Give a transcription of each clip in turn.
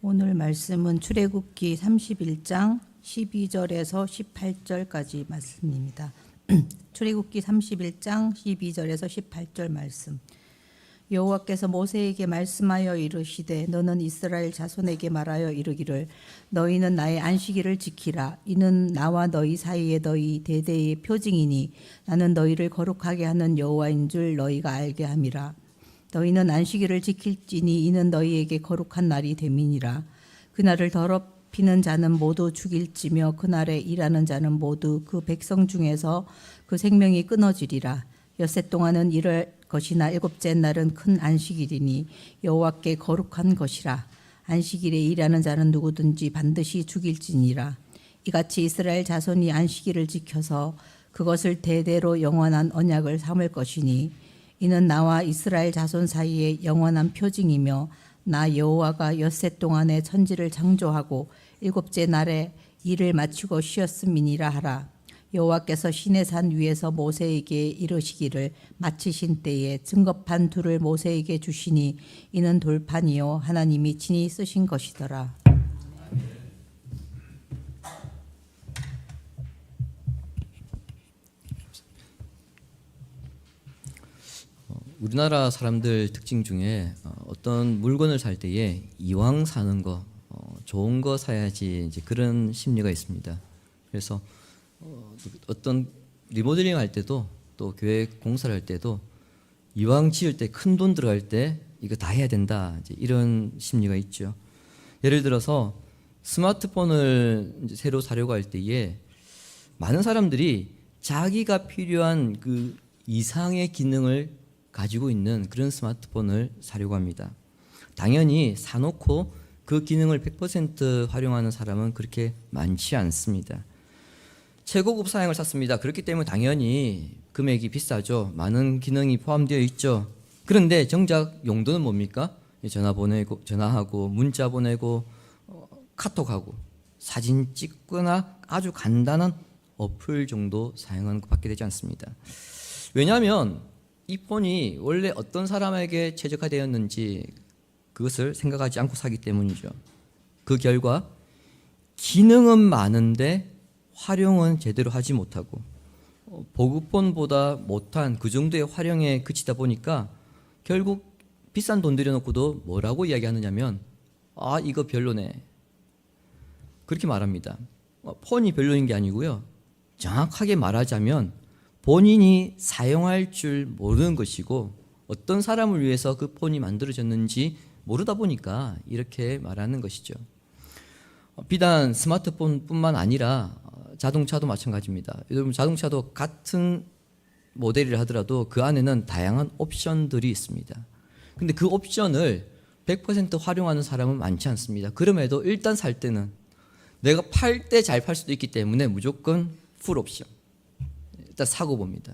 오늘 말씀은 출애굽기 31장 12절에서 18절까지 말씀입니다. 출애굽기 31장 12절에서 18절 말씀. 여호와께서 모세에게 말씀하여 이르시되 너는 이스라엘 자손에게 말하여 이르기를 너희는 나의 안식일을 지키라. 이는 나와 너희 사이에 너희 대대의 표징이니 나는 너희를 거룩하게 하는 여호와인 줄 너희가 알게 함이라. 너희는 안식일을 지킬지니 이는 너희에게 거룩한 날이 됨이니라. 그날을 더럽히는 자는 모두 죽일지며 그날에 일하는 자는 모두 그 백성 중에서 그 생명이 끊어지리라. 엿새 동안은 일할 것이나 일곱째 날은 큰 안식일이니 여호와께 거룩한 것이라. 안식일에 일하는 자는 누구든지 반드시 죽일지니라. 이같이 이스라엘 자손이 안식일을 지켜서 그것을 대대로 영원한 언약을 삼을 것이니 이는 나와 이스라엘 자손 사이에 영원한 표징이며 나 여호와가 엿새 동안에 천지를 창조하고 일곱째 날에 일을 마치고 쉬었음이니라 하라. 여호와께서 시내산 위에서 모세에게 이르시기를 마치신 때에 증거판 둘을 모세에게 주시니 이는 돌판이요 하나님이 친히 쓰신 것이더라. 우리나라 사람들 특징 중에 어떤 물건을 살 때에 이왕 사는 거 좋은 거 사야지 이제 그런 심리가 있습니다. 그래서 어떤 리모델링 할 때도 또 교회 공사를 할 때도 이왕 지을 때 큰 돈 들어갈 때 이거 다 해야 된다 이제 이런 심리가 있죠. 예를 들어서 스마트폰을 이제 새로 사려고 할 때에 많은 사람들이 자기가 필요한 그 이상의 기능을 가지고 있는 그런 스마트폰을 사려고 합니다. 당연히 사놓고 그 기능을 100% 활용하는 사람은 그렇게 많지 않습니다. 최고급 사양을 샀습니다. 그렇기 때문에 당연히 금액이 비싸죠. 많은 기능이 포함되어 있죠. 그런데 정작 용도는 뭡니까? 전화 보내고, 전화하고, 문자 보내고, 카톡하고, 사진 찍거나 아주 간단한 어플 정도 사용하는 것밖에 되지 않습니다. 왜냐하면 이 폰이 원래 어떤 사람에게 최적화되었는지 그것을 생각하지 않고 사기 때문이죠. 그 결과 기능은 많은데 활용은 제대로 하지 못하고 보급폰보다 못한 그 정도의 활용에 그치다 보니까 결국 비싼 돈 들여놓고도 뭐라고 이야기하느냐면 아 이거 별로네 그렇게 말합니다. 폰이 별로인 게 아니고요. 정확하게 말하자면 본인이 사용할 줄 모르는 것이고 어떤 사람을 위해서 그 폰이 만들어졌는지 모르다 보니까 이렇게 말하는 것이죠. 비단 스마트폰뿐만 아니라 자동차도 마찬가지입니다. 여러분 자동차도 같은 모델을 하더라도 그 안에는 다양한 옵션들이 있습니다. 근데 그 옵션을 100% 활용하는 사람은 많지 않습니다. 그럼에도 일단 살 때는 내가 팔 때 잘 팔 수도 있기 때문에 무조건 풀 옵션 일단 사고 봅니다.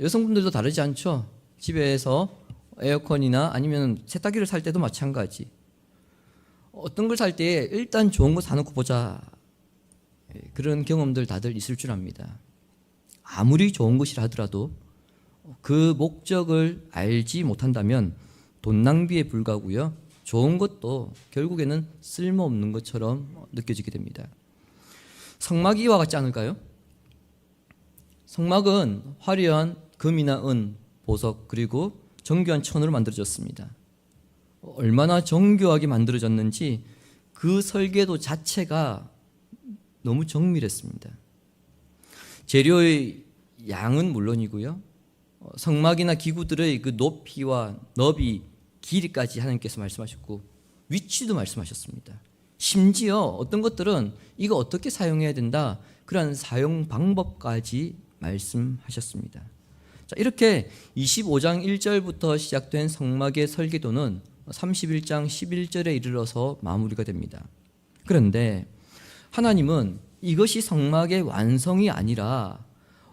여성분들도 다르지 않죠. 집에서 에어컨이나 아니면 세탁기를 살 때도 마찬가지. 어떤 걸 살 때 일단 좋은 거 사놓고 보자. 그런 경험들 다들 있을 줄 압니다. 아무리 좋은 것이라 하더라도 그 목적을 알지 못한다면 돈 낭비에 불과하고요. 좋은 것도 결국에는 쓸모없는 것처럼 느껴지게 됩니다. 성막이 이와 같지 않을까요? 성막은 화려한 금이나 은, 보석 그리고 정교한 천으로 만들어졌습니다. 얼마나 정교하게 만들어졌는지 그 설계도 자체가 너무 정밀했습니다. 재료의 양은 물론이고요. 성막이나 기구들의 그 높이와 너비, 길이까지 하나님께서 말씀하셨고 위치도 말씀하셨습니다. 심지어 어떤 것들은 이거 어떻게 사용해야 된다 그런 사용 방법까지 말씀하셨습니다. 자, 이렇게 25장 1절부터 시작된 성막의 설계도는 31장 11절에 이르러서 마무리가 됩니다. 그런데 하나님은 이것이 성막의 완성이 아니라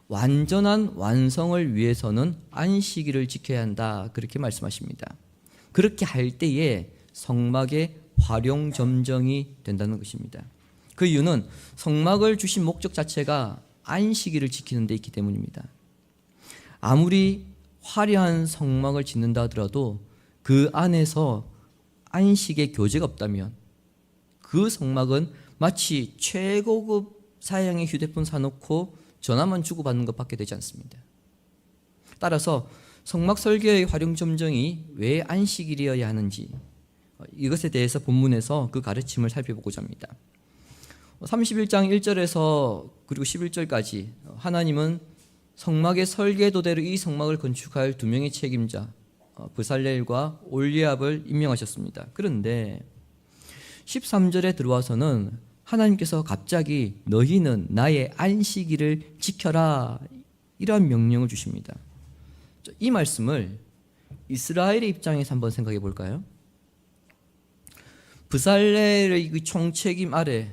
완전한 완성을 위해서는 안식일을 지켜야 한다 그렇게 말씀하십니다. 그렇게 할 때에 성막의 활용 점정이 된다는 것입니다. 그 이유는 성막을 주신 목적 자체가 안식일을 지키는 데 있기 때문입니다. 아무리 화려한 성막을 짓는다 하더라도 그 안에서 안식의 교제가 없다면 그 성막은 마치 최고급 사양의 휴대폰 사놓고 전화만 주고받는 것밖에 되지 않습니다. 따라서 성막 설계의 활용 점정이 왜 안식일이어야 하는지 이것에 대해서 본문에서 그 가르침을 살펴보고자 합니다. 31장 1절에서 그리고 11절까지 하나님은 성막의 설계도대로 이 성막을 건축할 두 명의 책임자 브살렐과 올리압을 임명하셨습니다. 그런데 13절에 들어와서는 하나님께서 갑자기 너희는 나의 안식일을 지켜라 이러한 명령을 주십니다. 이 말씀을 이스라엘의 입장에서 한번 생각해 볼까요? 브살렐의 그 총책임 아래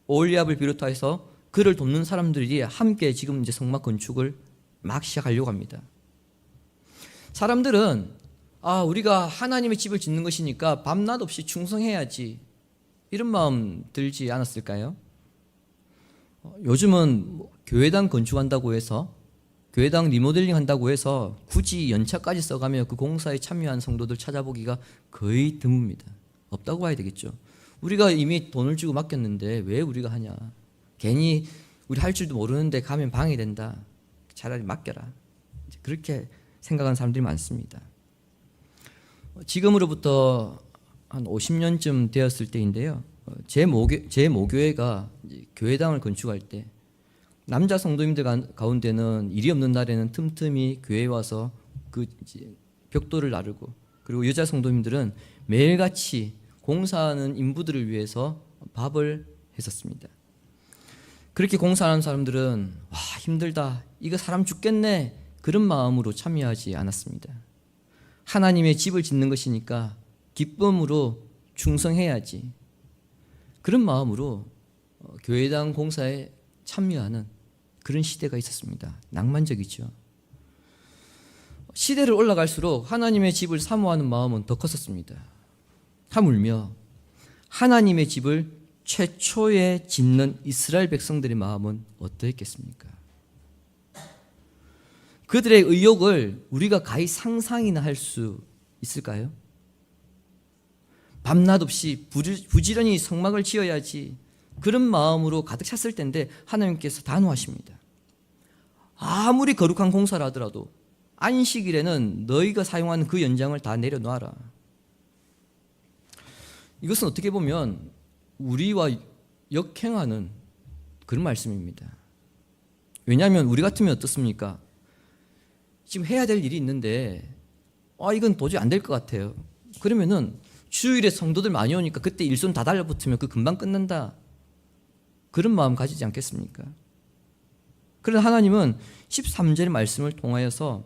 올리압을 비롯해서 그를 돕는 사람들이 함께 지금 이제 성막 건축을 막 시작하려고 합니다. 사람들은 우리가 하나님의 집을 짓는 것이니까 밤낮 없이 충성해야지 이런 마음 들지 않았을까요? 요즘은 교회당 건축한다고 해서 교회당 리모델링 한다고 해서 굳이 연차까지 써가며 그 공사에 참여한 성도들 찾아보기가 거의 드뭅니다. 없다고 봐야 되겠죠. 우리가 이미 돈을 주고 맡겼는데 왜 우리가 하냐. 괜히 우리 할 줄도 모르는데 가면 방해된다. 차라리 맡겨라. 그렇게 생각하는 사람들이 많습니다. 지금으로부터 한 50년쯤 되었을 때인데요. 제 모교회가 교회당을 건축할 때 남자 성도님들 가운데는 일이 없는 날에는 틈틈이 교회에 와서 그 벽돌을 나르고, 그리고 여자 성도님들은 매일같이 공사하는 인부들을 위해서 밥을 했었습니다. 그렇게 공사하는 사람들은 와 힘들다, 이거 사람 죽겠네, 그런 마음으로 참여하지 않았습니다. 하나님의 집을 짓는 것이니까 기쁨으로 충성해야지, 그런 마음으로 교회당 공사에 참여하는 그런 시대가 있었습니다. 낭만적이죠. 시대를 올라갈수록 하나님의 집을 사모하는 마음은 더 컸었습니다. 하물며 하나님의 집을 최초에 짓는 이스라엘 백성들의 마음은 어떠했겠습니까? 그들의 의욕을 우리가 가히 상상이나 할 수 있을까요? 밤낮 없이 부지런히 성막을 지어야지, 그런 마음으로 가득 찼을 텐데 하나님께서 단호하십니다. 아무리 거룩한 공사를 하더라도 안식일에는 너희가 사용하는 그 연장을 다 내려놔라. 이것은 어떻게 보면 우리와 역행하는 그런 말씀입니다. 왜냐하면 우리 같으면 어떻습니까? 지금 해야 될 일이 있는데 이건 도저히 안 될 것 같아요. 그러면은 주일에 성도들 많이 오니까 그때 일손 다 달라붙으면 그 금방 끝난다, 그런 마음 가지지 않겠습니까? 그러나 하나님은 13절의 말씀을 통하여서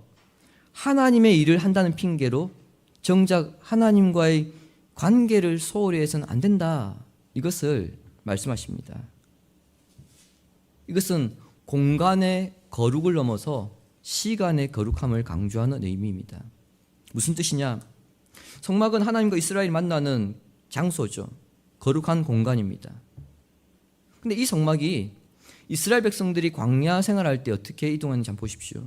하나님의 일을 한다는 핑계로 정작 하나님과의 관계를 소홀히 해서는 안 된다, 이것을 말씀하십니다. 이것은 공간의 거룩을 넘어서 시간의 거룩함을 강조하는 의미입니다. 무슨 뜻이냐? 성막은 하나님과 이스라엘이 만나는 장소죠. 거룩한 공간입니다. 근데 이 성막이 이스라엘 백성들이 광야 생활할 때 어떻게 이동하는지 한번 보십시오.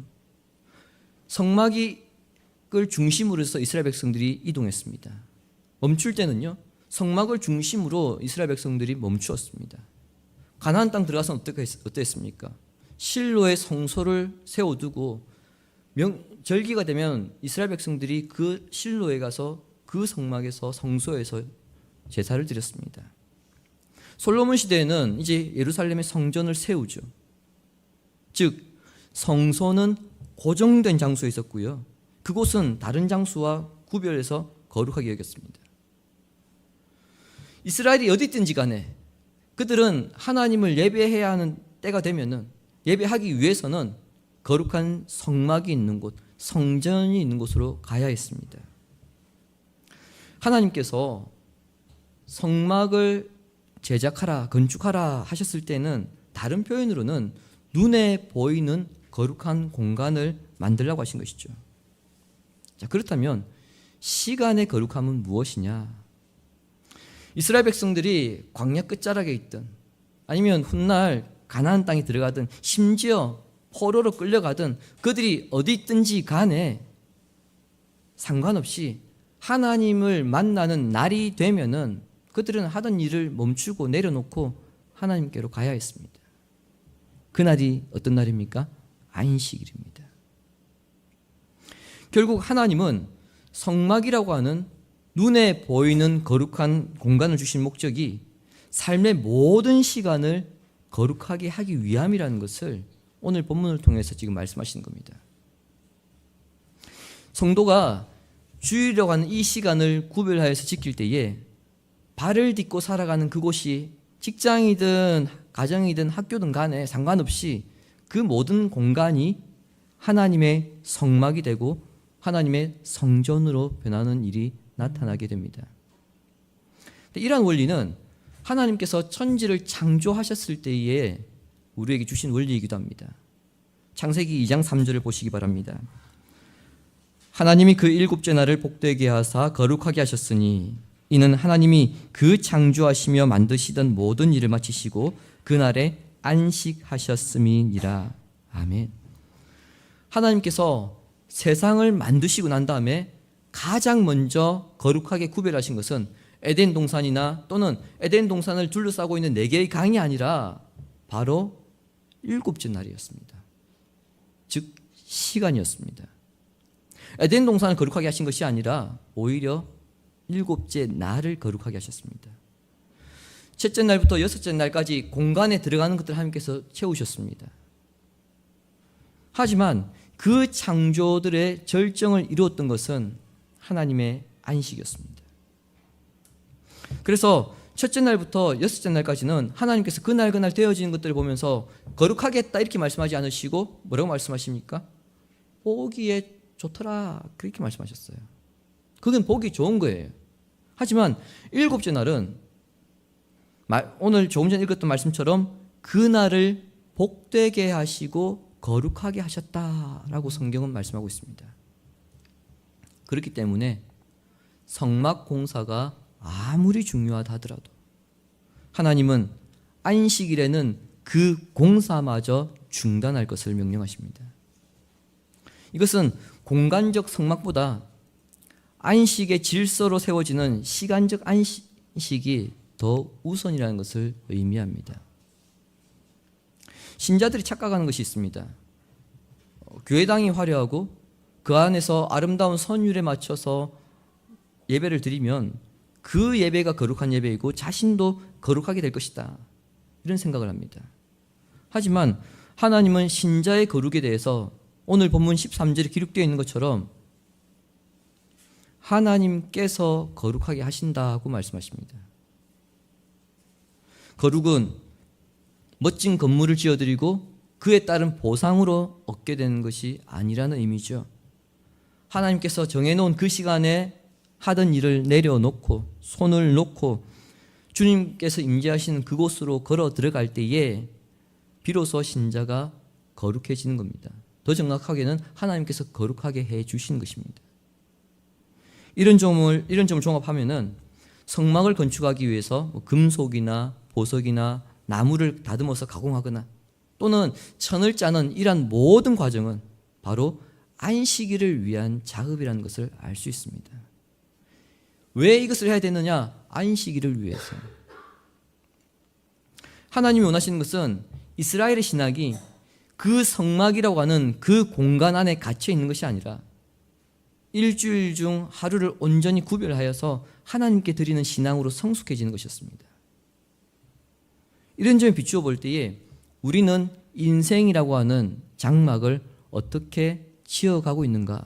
성막을 중심으로 해서 이스라엘 백성들이 이동했습니다. 멈출 때는요, 성막을 중심으로 이스라엘 백성들이 멈추었습니다. 가나안 땅 들어가서 어땠습니까? 실로의 성소를 세워두고 절기가 되면 이스라엘 백성들이 그 실로에 가서 그 성막에서 성소에서 제사를 드렸습니다. 솔로몬 시대에는 이제 예루살렘에 성전을 세우죠. 즉 성소는 고정된 장소에 있었고요, 그곳은 다른 장소와 구별해서 거룩하게 여겼습니다. 이스라엘이 어디 있든지 간에 그들은 하나님을 예배해야 하는 때가 되면은 예배하기 위해서는 거룩한 성막이 있는 곳, 성전이 있는 곳으로 가야 했습니다. 하나님께서 성막을 제작하라, 건축하라 하셨을 때는 다른 표현으로는 눈에 보이는 거룩한 공간을 만들라고 하신 것이죠. 자, 그렇다면 시간의 거룩함은 무엇이냐? 이스라엘 백성들이 광야 끝자락에 있든 아니면 훗날 가나안 땅에 들어가든 심지어 포로로 끌려가든 그들이 어디 있든지 간에 상관없이 하나님을 만나는 날이 되면은 그들은 하던 일을 멈추고 내려놓고 하나님께로 가야 했습니다. 그날이 어떤 날입니까? 안식일입니다. 결국 하나님은 성막이라고 하는 눈에 보이는 거룩한 공간을 주신 목적이 삶의 모든 시간을 거룩하게 하기 위함이라는 것을 오늘 본문을 통해서 지금 말씀하시는 겁니다. 성도가 주일이라고 하는 이 시간을 구별하여서 지킬 때에 발을 딛고 살아가는 그곳이 직장이든 가정이든 학교든 간에 상관없이 그 모든 공간이 하나님의 성막이 되고 하나님의 성전으로 변하는 일이 나타나게 됩니다. 이러한 원리는 하나님께서 천지를 창조하셨을 때에 우리에게 주신 원리이기도 합니다. 창세기 2장 3절을 보시기 바랍니다. 하나님이 그 일곱째 날을 복되게 하사 거룩하게 하셨으니 이는 하나님이 그 창조하시며 만드시던 모든 일을 마치시고 그날에 안식하셨음이니라. 아멘. 하나님께서 세상을 만드시고 난 다음에 가장 먼저 거룩하게 구별하신 것은 에덴 동산이나 또는 에덴 동산을 둘러싸고 있는 4개의 강이 아니라 바로 일곱째 날이었습니다. 즉 시간이었습니다. 에덴 동산을 거룩하게 하신 것이 아니라 오히려 일곱째 날을 거룩하게 하셨습니다. 첫째 날부터 여섯째 날까지 공간에 들어가는 것들을 하나님께서 채우셨습니다. 하지만 그 창조들의 절정을 이루었던 것은 하나님의 안식이었습니다. 그래서 첫째 날부터 여섯째 날까지는 하나님께서 그날 되어지는 것들을 보면서 거룩하게 했다 이렇게 말씀하지 않으시고 뭐라고 말씀하십니까? 보기에 좋더라 그렇게 말씀하셨어요. 그건 보기 좋은 거예요. 하지만 일곱째 날은 오늘 조금 전에 읽었던 말씀처럼 그날을 복되게 하시고 거룩하게 하셨다라고 성경은 말씀하고 있습니다. 그렇기 때문에 성막 공사가 아무리 중요하다 하더라도 하나님은 안식일에는 그 공사마저 중단할 것을 명령하십니다. 이것은 공간적 성막보다 안식의 질서로 세워지는 시간적 안식이 더 우선이라는 것을 의미합니다. 신자들이 착각하는 것이 있습니다. 교회당이 화려하고 그 안에서 아름다운 선율에 맞춰서 예배를 드리면 그 예배가 거룩한 예배이고 자신도 거룩하게 될 것이다. 이런 생각을 합니다. 하지만 하나님은 신자의 거룩에 대해서 오늘 본문 13절에 기록되어 있는 것처럼 하나님께서 거룩하게 하신다고 말씀하십니다. 거룩은 멋진 건물을 지어드리고 그에 따른 보상으로 얻게 되는 것이 아니라는 의미죠. 하나님께서 정해놓은 그 시간에 하던 일을 내려놓고 손을 놓고 주님께서 임재하시는 그곳으로 걸어 들어갈 때에 비로소 신자가 거룩해지는 겁니다. 더 정확하게는 하나님께서 거룩하게 해 주시는 것입니다. 이런 점을 종합하면은 성막을 건축하기 위해서 금속이나 보석이나 나무를 다듬어서 가공하거나 또는 천을 짜는 이러한 모든 과정은 바로 안식일을 위한 작업이라는 것을 알 수 있습니다. 왜 이것을 해야 되느냐? 안식일을 위해서. 하나님이 원하시는 것은 이스라엘의 신학이 그 성막이라고 하는 그 공간 안에 갇혀 있는 것이 아니라 일주일 중 하루를 온전히 구별하여서 하나님께 드리는 신앙으로 성숙해지는 것이었습니다. 이런 점에 비추어 볼 때에 우리는 인생이라고 하는 장막을 어떻게 지어가고 있는가,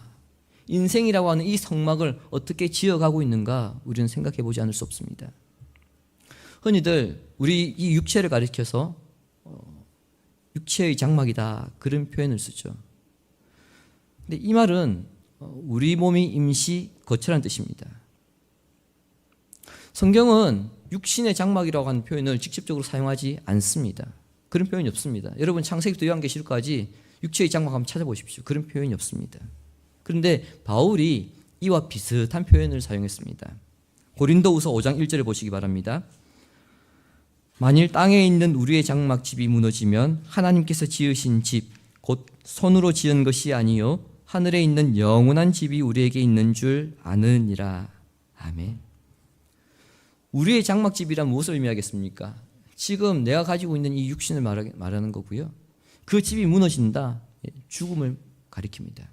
인생이라고 하는 이 성막을 어떻게 지어가고 있는가 우리는 생각해 보지 않을 수 없습니다. 흔히들 우리 이 육체를 가리켜서 육체의 장막이다 그런 표현을 쓰죠. 근데 이 말은 우리 몸이 임시 거처라는 뜻입니다. 성경은 육신의 장막이라고 하는 표현을 직접적으로 사용하지 않습니다. 그런 표현이 없습니다. 여러분 창세기부터 요한계시록까지 육체의 장막 한번 찾아보십시오. 그런 표현이 없습니다. 그런데 바울이 이와 비슷한 표현을 사용했습니다. 고린도후서 5장 1절을 보시기 바랍니다. 만일 땅에 있는 우리의 장막집이 무너지면 하나님께서 지으신 집 곧 손으로 지은 것이 아니요 하늘에 있는 영원한 집이 우리에게 있는 줄 아느니라. 아멘. 우리의 장막집이란 무엇을 의미하겠습니까? 지금 내가 가지고 있는 이 육신을 말하는 거고요. 그 집이 무너진다. 죽음을 가리킵니다.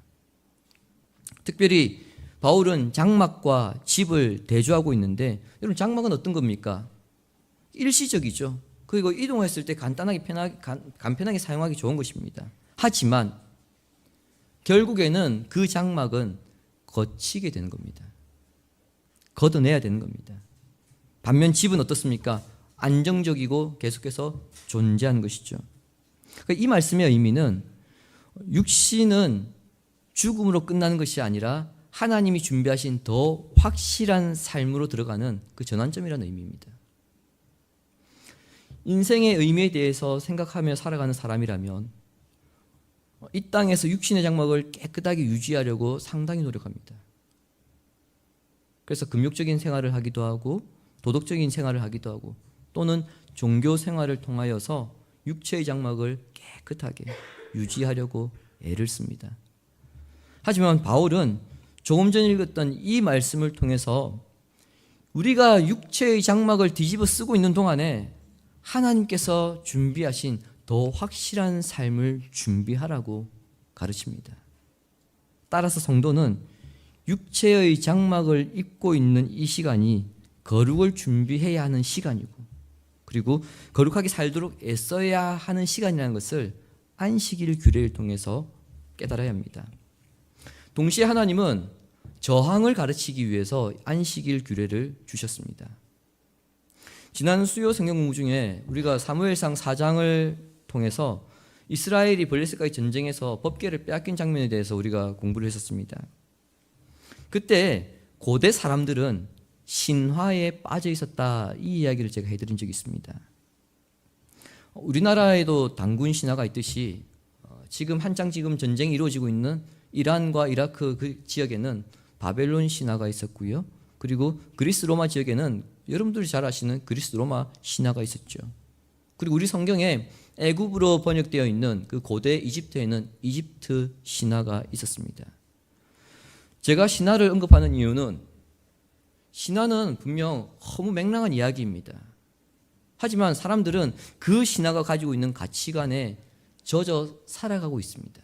특별히 바울은 장막과 집을 대조하고 있는데, 여러분 장막은 어떤 겁니까? 일시적이죠. 그리고 이동했을 때 간편하게 사용하기 좋은 것입니다. 하지만 결국에는 그 장막은 거치게 되는 겁니다. 걷어내야 되는 겁니다. 반면 집은 어떻습니까? 안정적이고 계속해서 존재하는 것이죠. 그러니까 이 말씀의 의미는 육신은 죽음으로 끝나는 것이 아니라 하나님이 준비하신 더 확실한 삶으로 들어가는 그 전환점이라는 의미입니다. 인생의 의미에 대해서 생각하며 살아가는 사람이라면 이 땅에서 육신의 장막을 깨끗하게 유지하려고 상당히 노력합니다. 그래서 금욕적인 생활을 하기도 하고 도덕적인 생활을 하기도 하고 또는 종교 생활을 통하여서 육체의 장막을 깨끗하게 유지하려고 애를 씁니다. 하지만 바울은 조금 전에 읽었던 이 말씀을 통해서 우리가 육체의 장막을 뒤집어 쓰고 있는 동안에 하나님께서 준비하신 더 확실한 삶을 준비하라고 가르칩니다. 따라서 성도는 육체의 장막을 입고 있는 이 시간이 거룩을 준비해야 하는 시간이고, 그리고 거룩하게 살도록 애써야 하는 시간이라는 것을 안식일 규례를 통해서 깨달아야 합니다. 동시에 하나님은 저항을 가르치기 위해서 안식일 규례를 주셨습니다. 지난 수요 성경 공부 중에 우리가 사무엘상 4장을 통해서 이스라엘이 블레셋과의 전쟁에서 법궤를 빼앗긴 장면에 대해서 우리가 공부를 했었습니다. 그때 고대 사람들은 신화에 빠져 있었다, 이 이야기를 제가 해드린 적이 있습니다. 우리나라에도 단군 신화가 있듯이 지금 한창 전쟁이 이루어지고 있는 이란과 이라크 그 지역에는 바벨론 신화가 있었고요. 그리고 그리스 로마 지역에는 여러분들이 잘 아시는 그리스 로마 신화가 있었죠. 그리고 우리 성경에 애굽으로 번역되어 있는 그 고대 이집트에는 이집트 신화가 있었습니다. 제가 신화를 언급하는 이유는 신화는 분명 너무 맹랑한 이야기입니다. 하지만 사람들은 그 신화가 가지고 있는 가치관에 젖어 살아가고 있습니다.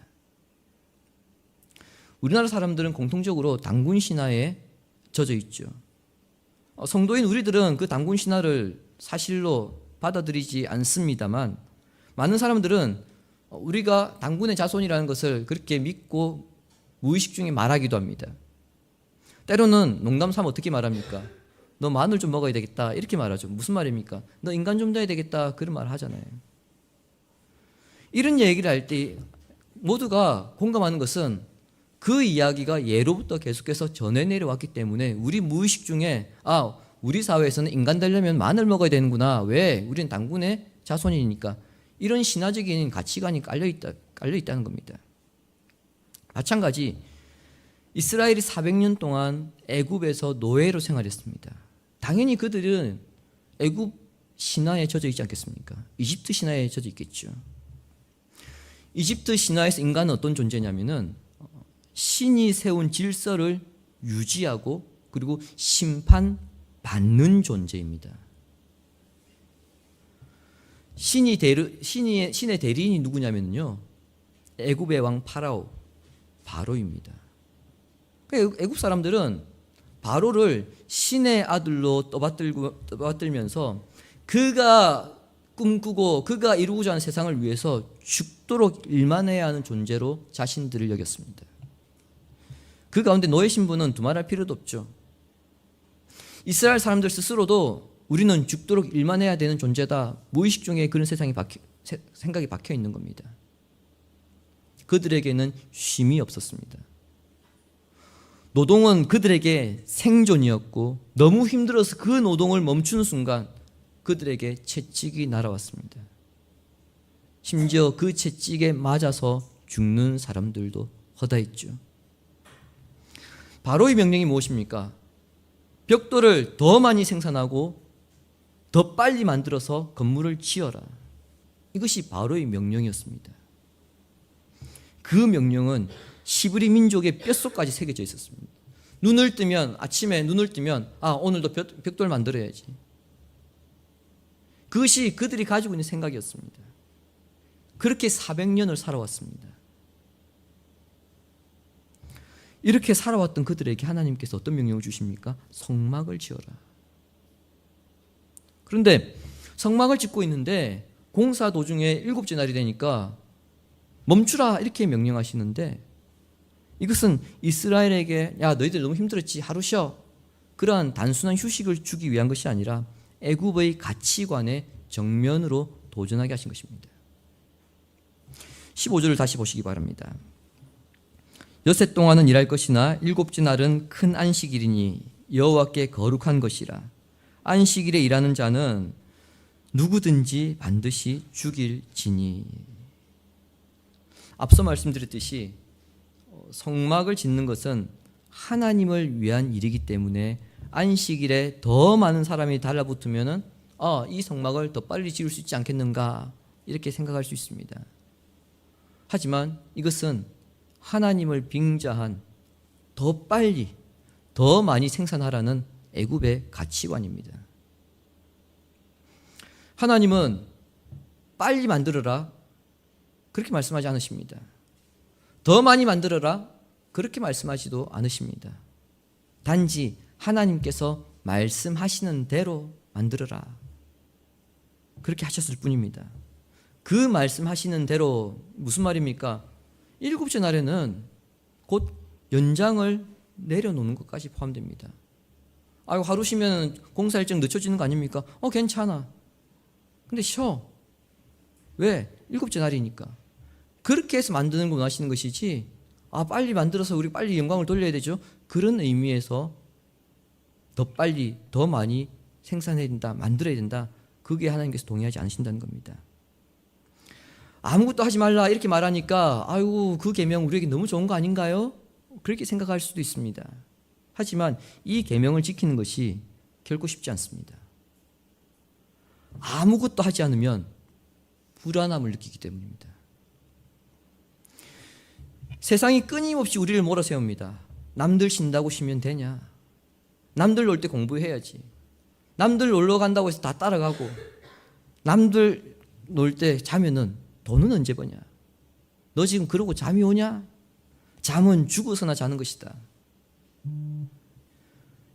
우리나라 사람들은 공통적으로 단군 신화에 젖어 있죠. 성도인 우리들은 그 단군 신화를 사실로 받아들이지 않습니다만, 많은 사람들은 우리가 단군의 자손이라는 것을 그렇게 믿고 무의식 중에 말하기도 합니다. 때로는 농담 삼아 어떻게 말합니까? 너 마늘 좀 먹어야 되겠다, 이렇게 말하죠. 무슨 말입니까? 너 인간 좀 돼야 되겠다, 그런 말을 하잖아요. 이런 얘기를 할 때 모두가 공감하는 것은 그 이야기가 예로부터 계속해서 전해 내려왔기 때문에 우리 무의식 중에 우리 사회에서는 인간 되려면 마늘 먹어야 되는구나, 왜? 우리는 단군의 자손이니까, 이런 신화적인 가치관이 깔려 있다는 겁니다. 마찬가지 이스라엘이 400년 동안 애굽에서 노예로 생활했습니다. 당연히 그들은 애굽 신화에 젖어 있지 않겠습니까? 이집트 신화에 젖어 있겠죠. 이집트 신화에서 인간은 어떤 존재냐면은 신이 세운 질서를 유지하고 그리고 심판받는 존재입니다. 신의 대리인이 누구냐면요, 애굽의 왕 바로입니다. 애굽 사람들은 바로를 신의 아들로 떠받들면서 그가 꿈꾸고 그가 이루고자 하는 세상을 위해서 죽도록 일만해야 하는 존재로 자신들을 여겼습니다. 그 가운데 노예 신분은 두말할 필요도 없죠. 이스라엘 사람들 스스로도 우리는 죽도록 일만해야 되는 존재다, 무의식 중에 그런 생각이 박혀 있는 겁니다. 그들에게는 쉼이 없었습니다. 노동은 그들에게 생존이었고, 너무 힘들어서 그 노동을 멈추는 순간 그들에게 채찍이 날아왔습니다. 심지어 그 채찍에 맞아서 죽는 사람들도 허다했죠. 바로의 명령이 무엇입니까? 벽돌을 더 많이 생산하고 더 빨리 만들어서 건물을 지어라. 이것이 바로의 명령이었습니다. 그 명령은 시브리 민족의 뼛속까지 새겨져 있었습니다. 눈을 뜨면, 아침에 눈을 뜨면 오늘도 벽돌 만들어야지. 그것이 그들이 가지고 있는 생각이었습니다. 그렇게 400년을 살아왔습니다. 이렇게 살아왔던 그들에게 하나님께서 어떤 명령을 주십니까? 성막을 지어라. 그런데 성막을 짓고 있는데 공사 도중에 7째 날이 되니까 멈추라 이렇게 명령하시는데, 이것은 이스라엘에게 야 너희들 너무 힘들었지 하루 쉬어, 그러한 단순한 휴식을 주기 위한 것이 아니라 애굽의 가치관에 정면으로 도전하게 하신 것입니다. 15절을 다시 보시기 바랍니다. 여섯 동안은 일할 것이나 7째 날은 큰 안식일이니 여호와께 거룩한 것이라. 안식일에 일하는 자는 누구든지 반드시 죽일지니. 앞서 말씀드렸듯이 성막을 짓는 것은 하나님을 위한 일이기 때문에 안식일에 더 많은 사람이 달라붙으면은 이 성막을 더 빨리 지을 수 있지 않겠는가 이렇게 생각할 수 있습니다. 하지만 이것은 하나님을 빙자한 더 빨리 더 많이 생산하라는 애굽의 가치관입니다. 하나님은 빨리 만들어라 그렇게 말씀하지 않으십니다. 더 많이 만들어라 그렇게 말씀하지도 않으십니다. 단지 하나님께서 말씀하시는 대로 만들어라 그렇게 하셨을 뿐입니다. 그 말씀하시는 대로 무슨 말입니까? 7째 날에는 곧 연장을 내려놓는 것까지 포함됩니다. 하루 쉬면 공사 일정 늦춰지는 거 아닙니까? 괜찮아. 근데 쉬어. 왜? 7째 날이니까. 그렇게 해서 만드는 걸 원하시는 것이지, 빨리 만들어서 우리 빨리 영광을 돌려야 되죠. 그런 의미에서 더 빨리, 더 많이 생산해야 된다, 만들어야 된다. 그게 하나님께서 동의하지 않으신다는 겁니다. 아무것도 하지 말라 이렇게 말하니까 그 계명 우리에게 너무 좋은 거 아닌가요? 그렇게 생각할 수도 있습니다. 하지만 이 계명을 지키는 것이 결코 쉽지 않습니다. 아무것도 하지 않으면 불안함을 느끼기 때문입니다. 세상이 끊임없이 우리를 몰아세웁니다. 남들 쉰다고 쉬면 되냐? 남들 놀 때 공부해야지. 남들 놀러 간다고 해서 다 따라가고, 남들 놀 때 자면은 돈은 언제 버냐? 너 지금 그러고 잠이 오냐? 잠은 죽어서나 자는 것이다.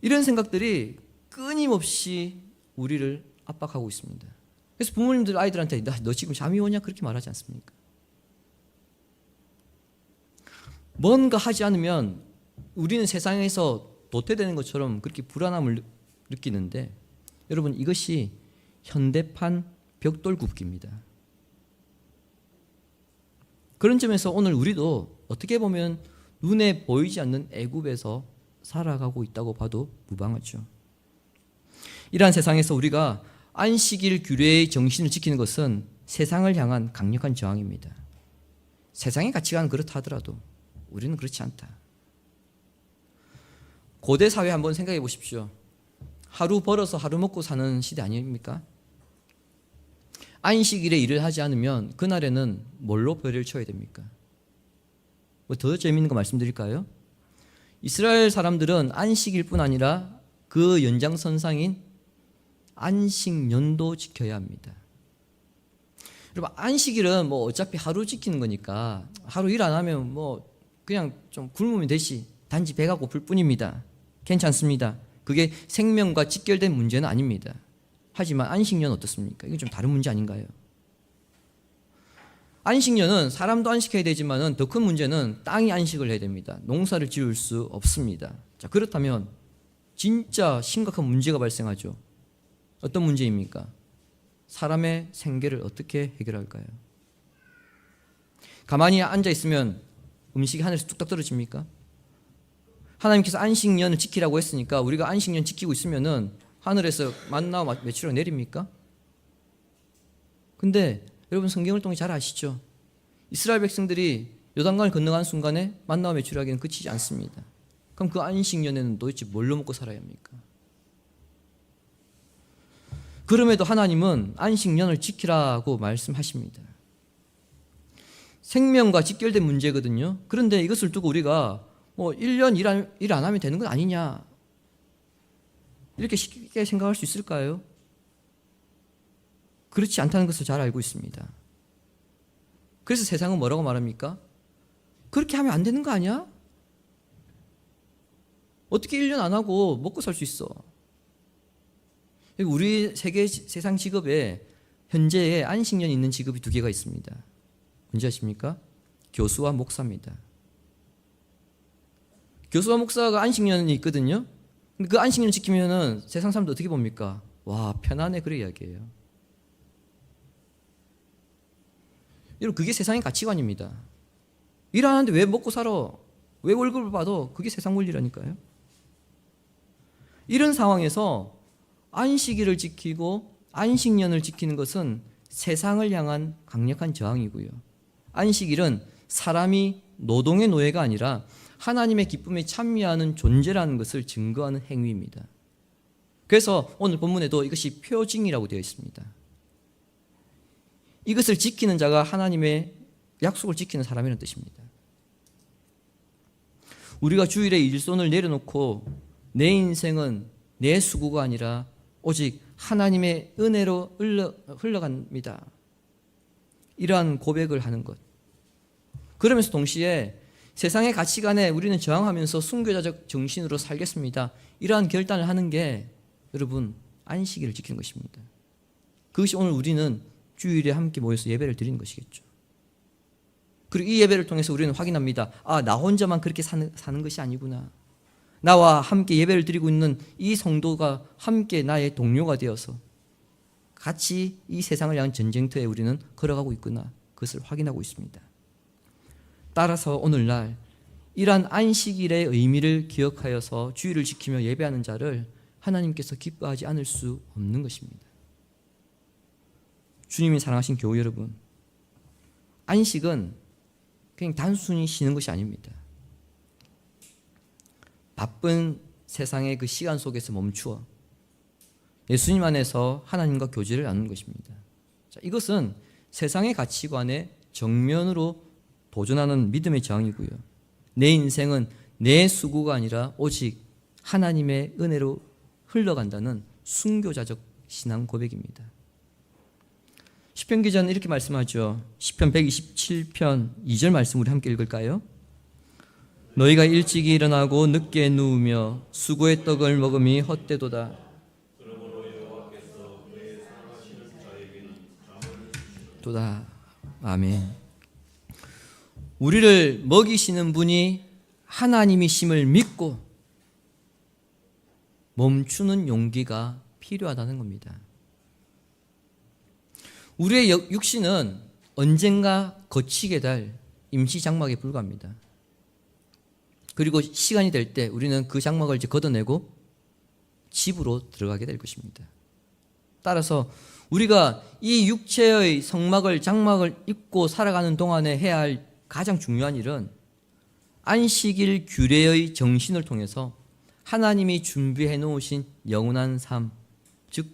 이런 생각들이 끊임없이 우리를 압박하고 있습니다. 그래서 부모님들 아이들한테 너 지금 잠이 오냐? 그렇게 말하지 않습니까? 뭔가 하지 않으면 우리는 세상에서 도태되는 것처럼 그렇게 불안함을 느끼는데, 여러분 이것이 현대판 벽돌 굽기입니다. 그런 점에서 오늘 우리도 어떻게 보면 눈에 보이지 않는 애굽에서 살아가고 있다고 봐도 무방하죠. 이러한 세상에서 우리가 안식일 규례의 정신을 지키는 것은 세상을 향한 강력한 저항입니다. 세상의 가치관은 그렇다 하더라도 우리는 그렇지 않다. 고대 사회 한번 생각해 보십시오. 하루 벌어서 하루 먹고 사는 시대 아닙니까? 안식일에 일을 하지 않으면 그날에는 뭘로 벌을 쳐야 됩니까? 더 재미있는 거 말씀드릴까요? 이스라엘 사람들은 안식일뿐 아니라 그 연장선상인 안식년도 지켜야 합니다. 여러분 안식일은 어차피 하루 지키는 거니까 하루 일 안 하면 그냥 좀 굶으면 되지, 단지 배가 고플 뿐입니다. 괜찮습니다. 그게 생명과 직결된 문제는 아닙니다. 하지만 안식년 어떻습니까? 이건 좀 다른 문제 아닌가요? 안식년은 사람도 안식해야 되지만 더 큰 문제는 땅이 안식을 해야 됩니다. 농사를 지을 수 없습니다. 자, 그렇다면 진짜 심각한 문제가 발생하죠. 어떤 문제입니까? 사람의 생계를 어떻게 해결할까요? 가만히 앉아 있으면 음식이 하늘에서 뚝딱 떨어집니까? 하나님께서 안식년을 지키라고 했으니까 우리가 안식년 지키고 있으면은 하늘에서 만나와 메추라가 내립니까? 근데 여러분 성경을 통해 잘 아시죠? 이스라엘 백성들이 요단강을 건너가는 순간에 만나와 메추라기는 그치지 않습니다. 그럼 그 안식년에는 도대체 뭘로 먹고 살아야 합니까? 그럼에도 하나님은 안식년을 지키라고 말씀하십니다. 생명과 직결된 문제거든요. 그런데 이것을 두고 우리가 뭐 1년 일 안 하면 되는 건 아니냐, 이렇게 쉽게 생각할 수 있을까요? 그렇지 않다는 것을 잘 알고 있습니다. 그래서 세상은 뭐라고 말합니까? 그렇게 하면 안 되는 거 아니야? 어떻게 1년 안 하고 먹고 살 수 있어? 우리 세상 직업에 현재에 안식년이 있는 직업이 2개가 있습니다. 뭔지 아십니까? 교수와 목사입니다. 교수와 목사가 안식년이 있거든요. 근데 그 안식년 지키면은 세상 사람들 어떻게 봅니까? 와, 편안해, 그래 이야기해요. 여러분, 그게 세상의 가치관입니다. 일 안 하는데 왜 먹고 살아? 왜 월급을 받아? 그게 세상 원리라니까요. 이런 상황에서 안식일을 지키고 안식년을 지키는 것은 세상을 향한 강력한 저항이고요. 안식일은 사람이 노동의 노예가 아니라 하나님의 기쁨에 참여하는 존재라는 것을 증거하는 행위입니다. 그래서 오늘 본문에도 이것이 표징이라고 되어 있습니다. 이것을 지키는 자가 하나님의 약속을 지키는 사람이라는 뜻입니다. 우리가 주일에 일손을 내려놓고 내 인생은 내 수고가 아니라 오직 하나님의 은혜로 흘러갑니다, 이러한 고백을 하는 것. 그러면서 동시에 세상의 가치관에 우리는 저항하면서 순교자적 정신으로 살겠습니다, 이러한 결단을 하는 게 여러분 안식일을 지키는 것입니다. 그것이 오늘 우리는 주일에 함께 모여서 예배를 드리는 것이겠죠. 그리고 이 예배를 통해서 우리는 확인합니다. 아, 나 혼자만 그렇게 사는 것이 아니구나. 나와 함께 예배를 드리고 있는 이 성도가 함께 나의 동료가 되어서 같이 이 세상을 향한 전쟁터에 우리는 걸어가고 있구나, 그것을 확인하고 있습니다. 따라서 오늘날 이러한 안식일의 의미를 기억하여서 주일을 지키며 예배하는 자를 하나님께서 기뻐하지 않을 수 없는 것입니다. 주님이 사랑하신 교우 여러분, 안식은 그냥 단순히 쉬는 것이 아닙니다. 바쁜 세상의 그 시간 속에서 멈추어 예수님 안에서 하나님과 교제를 나누는 것입니다. 자, 이것은 세상의 가치관에 정면으로 도전하는 믿음의 저항이고요. 내 인생은 내 수고가 아니라 오직 하나님의 은혜로 흘러간다는 순교자적 신앙 고백입니다. 시편 기자는 이렇게 말씀하죠. 시편 127편 2절 말씀 우리 함께 읽을까요? 너희가 일찍이 일어나고 늦게 누우며 수고의 떡을 먹음이 헛되도다. 도다. 아멘. 우리를 먹이시는 분이 하나님이심을 믿고 멈추는 용기가 필요하다는 겁니다. 우리의 육신은 언젠가 거치게 될 임시 장막에 불과합니다. 그리고 시간이 될 때 우리는 그 장막을 이제 걷어내고 집으로 들어가게 될 것입니다. 따라서 우리가 이 육체의 장막을 입고 살아가는 동안에 해야 할 가장 중요한 일은 안식일 규례의 정신을 통해서 하나님이 준비해 놓으신 영원한 삶, 즉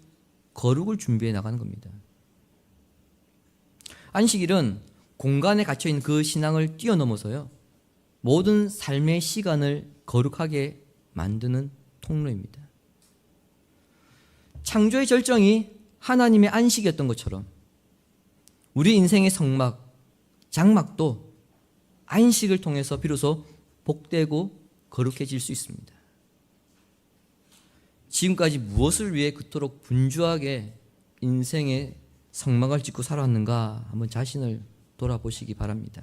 거룩을 준비해 나가는 겁니다. 안식일은 공간에 갇혀있는 그 신앙을 뛰어넘어서요, 모든 삶의 시간을 거룩하게 만드는 통로입니다. 창조의 절정이 하나님의 안식이었던 것처럼 우리 인생의 성막, 장막도 안식을 통해서 비로소 복되고 거룩해질 수 있습니다. 지금까지 무엇을 위해 그토록 분주하게 인생의 성막을 짓고 살아왔는가 한번 자신을 돌아보시기 바랍니다.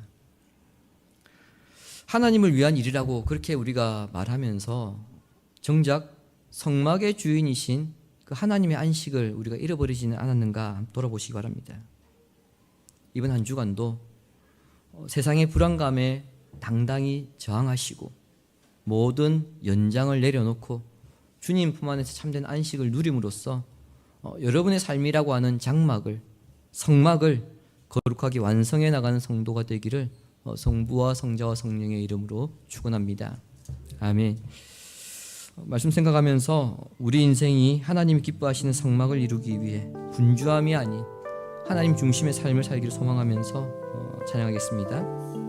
하나님을 위한 일이라고 그렇게 우리가 말하면서 정작 성막의 주인이신 그 하나님의 안식을 우리가 잃어버리지는 않았는가 돌아보시기 바랍니다. 이번 한 주간도 세상의 불안감에 당당히 저항하시고 모든 연장을 내려놓고 주님 품 안에서 참된 안식을 누림으로써 여러분의 삶이라고 하는 장막을, 성막을 거룩하게 완성해 나가는 성도가 되기를 성부와 성자와 성령의 이름으로 축원합니다. 아멘. 말씀 생각하면서 우리 인생이 하나님이 기뻐하시는 성막을 이루기 위해 분주함이 아닌 하나님 중심의 삶을 살기를 소망하면서 찬양하겠습니다.